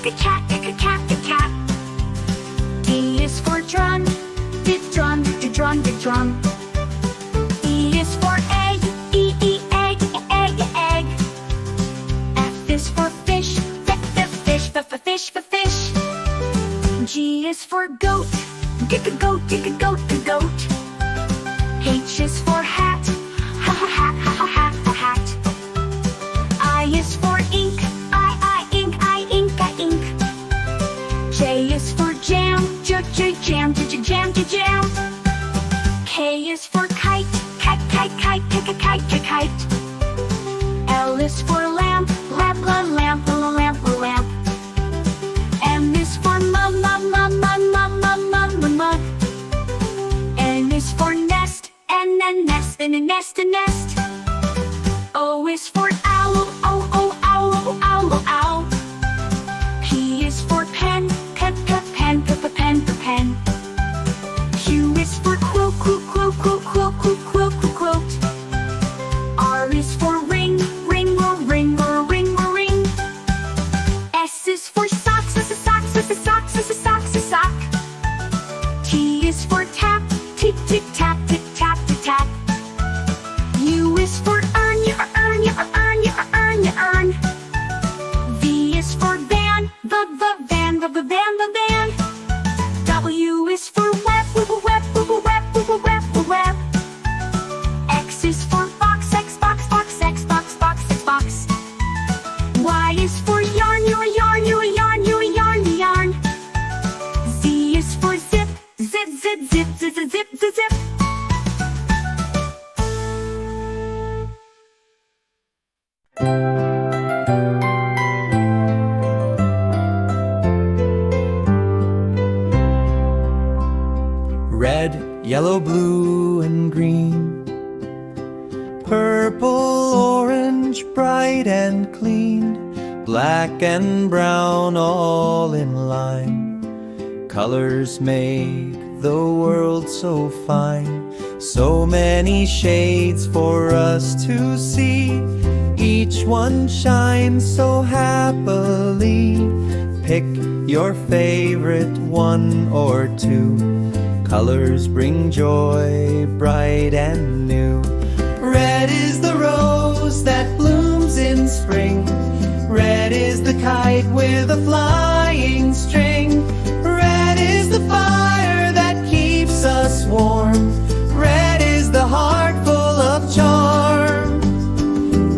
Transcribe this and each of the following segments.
cat, cat. D is for drum, drum, drum, drum. E is for egg, egg, egg, egg. F is for fish, fish, fish. G is for goat, goat, goat. H is for hat, hat. I is for ink, ink. J is for jam, jam. K is for kite, kite. L is for lamp, lamp. M is for mug. N is for nest, nest. O is for owl, owl. P is for pen, pen. Q is for quote. R is for ring. S is for sock. T is for tap, tick, tap. U is for earn. V is for van, the van. W is for web. X is for box, box. Y is for yarn. Z is for zip. Red, yellow, blue, and green. Purple, orange, bright and clean. Black and brown, all in line. Colors make the world so fine. So many shades for us to see. Each one shines so happily. Pick your favorite one or two. Colors bring joy, bright and new. Red is the rose that blooms in spring. Red is the kite with a flying string. Red is the fire that keeps us warm. Red is the heart full of charm.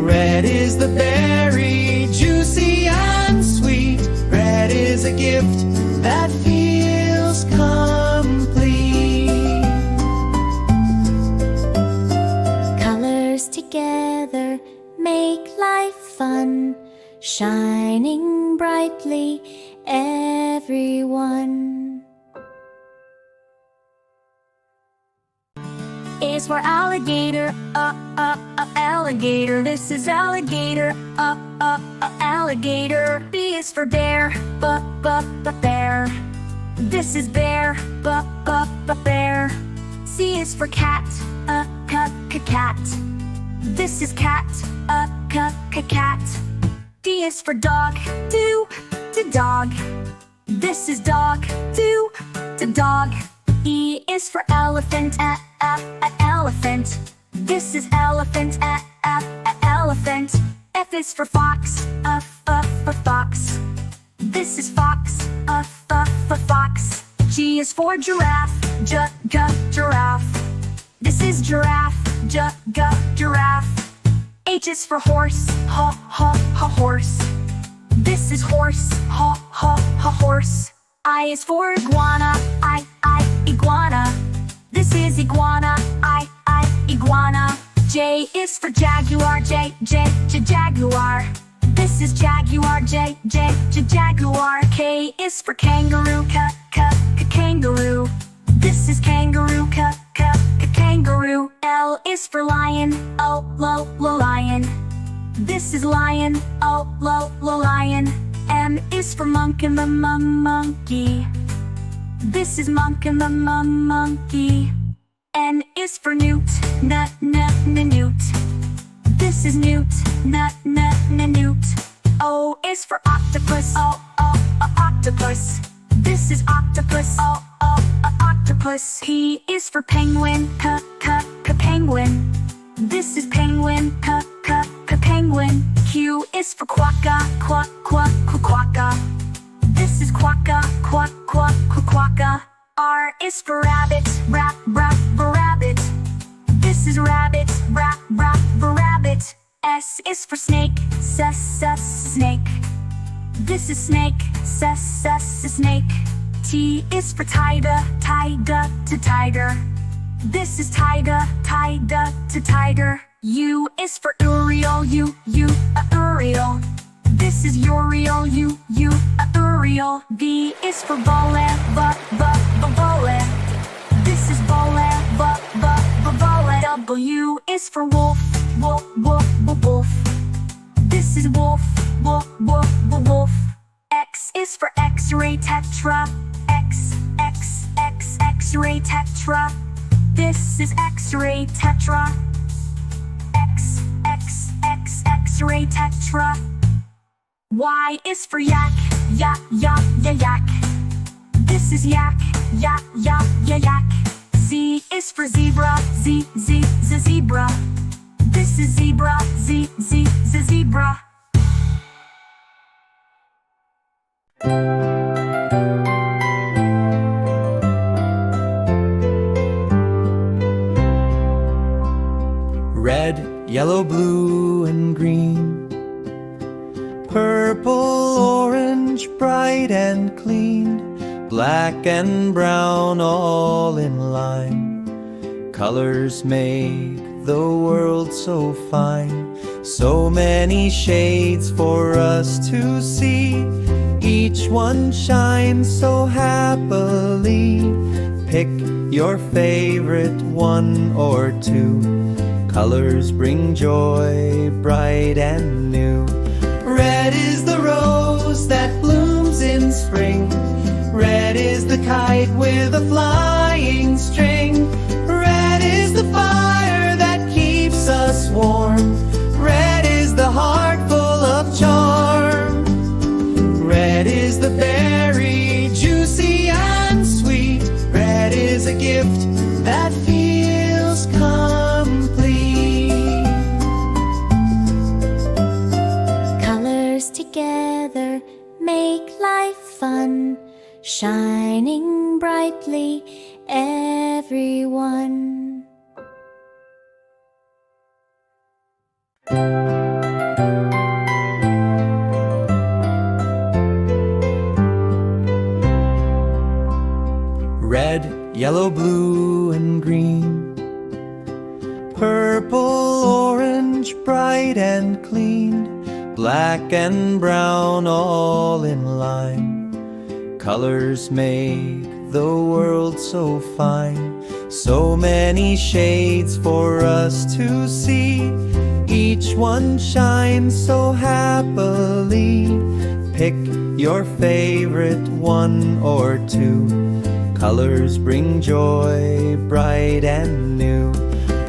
Red is the berry, juicy and sweet. Red is a gift that feels complete. Colors together make life fun, shining brightly, everyone. A is for alligator, alligator. This is alligator, alligator. B is for bear, bear. This is bear, bear. C is for cat, cat. This is cat, cat. D is for dog, dog. This is dog, dog. E is for elephant, elephant. This is elephant, elephant. F is for fox, fox. This is fox, fox. G is for giraffe, giraffe. This is giraffe, giraffe. H is for horse, horse. This is horse, horse. I is for iguana, iguana. This is iguana, iguana. J is for jaguar, jaguar. This is jaguar, jaguar. K is for kangaroo, kangaroo. This is kangaroo, kangaroo. L is for lion, lion. This is lion, lion. M is for monkey, monkey. This is monkey, monkey. N is for newt, newt. This is newt, newt. O is for octopus, octopus. This is octopus. Octopus. P is for penguin. Penguin. This is penguin. Penguin. Q is for quokka. Quokka. This is quokka. Quokka. R is for rabbit. Rabbit. This is rabbit. Rabbit. S is for snake. Snake. This is snake. Snake. T is for tiger. Tiger. This is tiger. Tiger. U is for Uriel. Uriel. This is Uriel. Uriel. V is for volet. Volet. This is volet. Volet. W is for wolf. Wolf. This is wolf. Wolf. X is for X-ray Tetra. X-ray Tetra. This is X-ray Tetra. X-ray Tetra. Y is for yak. Yak. This is yak. Yak. Z is for zebra. Zebra. This is zebra. Zebra. Red, yellow, blue, and green. Purple, orange, bright and clean. Black and brown all in line. Colors make the world so fine. So many shades for us to see. Each one shines so happily. Pick your favorite one or two. Colors bring joy, bright and new. Red is the rose that blooms in spring. Red is the kite with a flying string. Red is the fire that keeps us warm. Red is the heart full of charm. Red is the berry, juicy and sweet. Red is a gift that feels complete. Colors together make life fun, shining brightly, everyone. Red, yellow, blue, and green. Purple, orange, bright and clean. Black and brown all in line. Colors make the world so fine. So many shades for us to see. Each one shines so happily. Pick your favorite one or two. Colors bring joy, bright and new.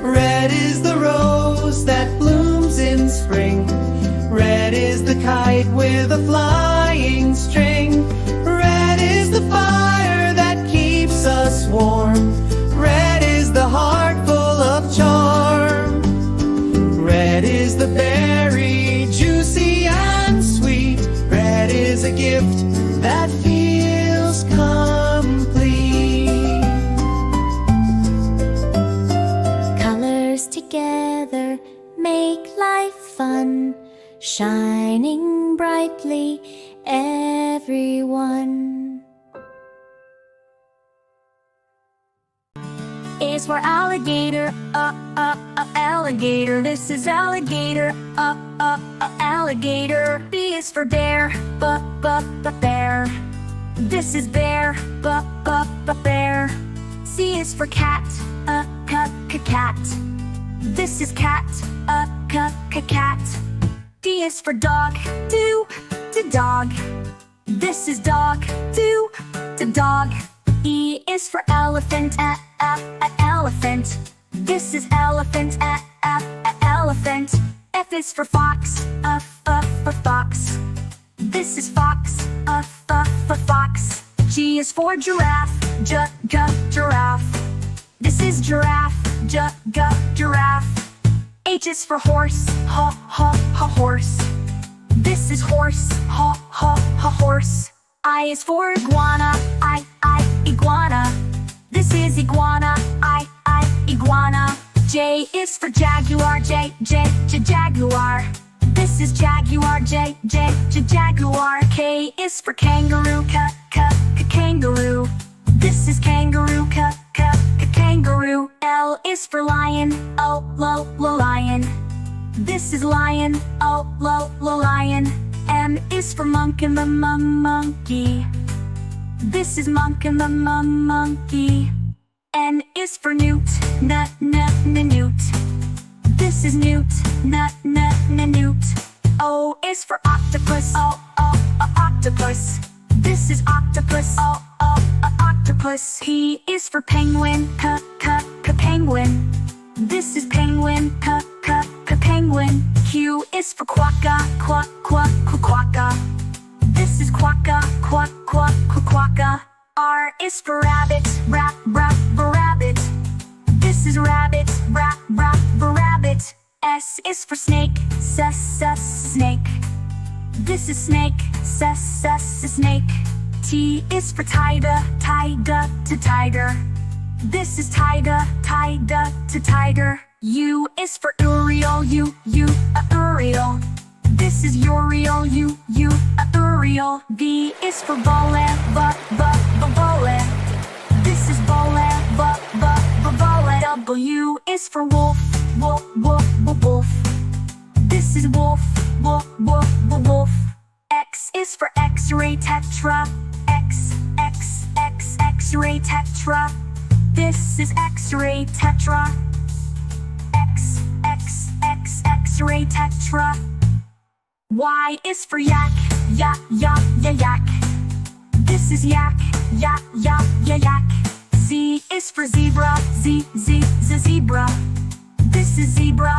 Red is the rose that blooms in spring. Red is the kite with a flying string. Red is the fire that keeps us warm. Red is the heart full of charm. Red is the berry, juicy and sweet. Red is a gift that feels complete. Colors together make life fun, shining brightly, everyone. A is for alligator, alligator. This is alligator, alligator. B is for bear, bear. This is bear, bear. C is for cat, cat. This is cat, cat. D is for dog, dog. This is dog, dog. E is for elephant, elephant. This is elephant, elephant. F is for fox, fox. This is fox, fox. G is for giraffe, giraffe. This is giraffe, giraffe. H is for horse, horse. This is horse, horse. I is for iguana, iguana. This is iguana, iguana. J is for jaguar, jaguar. This is jaguar, jaguar. K is for kangaroo, kangaroo. This is kangaroo, kangaroo. L is for lion, lion. This is lion, lion. M is for monkey, monkey. This is monkey, monkey. N is for newt, newt. This is newt, newt. O is for octopus, octopus. This is octopus, octopus. P is for penguin, penguin. This is penguin, penguin. Q is for quokka, quokka. This is quokka, quokka. R is for rabbit, rabbit. This is rabbit, rabbit. S is for snake, snake. This is snake, snake. T is for tiger, tiger. This is tiger, tiger. U is for Uriel, Uriel. This is Uriel, Uriel. V is for vole, vole. This is vole, vole. W is for wolf, wolf. This is wolf, wolf. X is for X-ray tetra, X-ray tetra. This is X-ray tetra, X-ray tetra. Y is for yak, yak. This is yak, yak. Z is for zebra, zebra. This is zebra,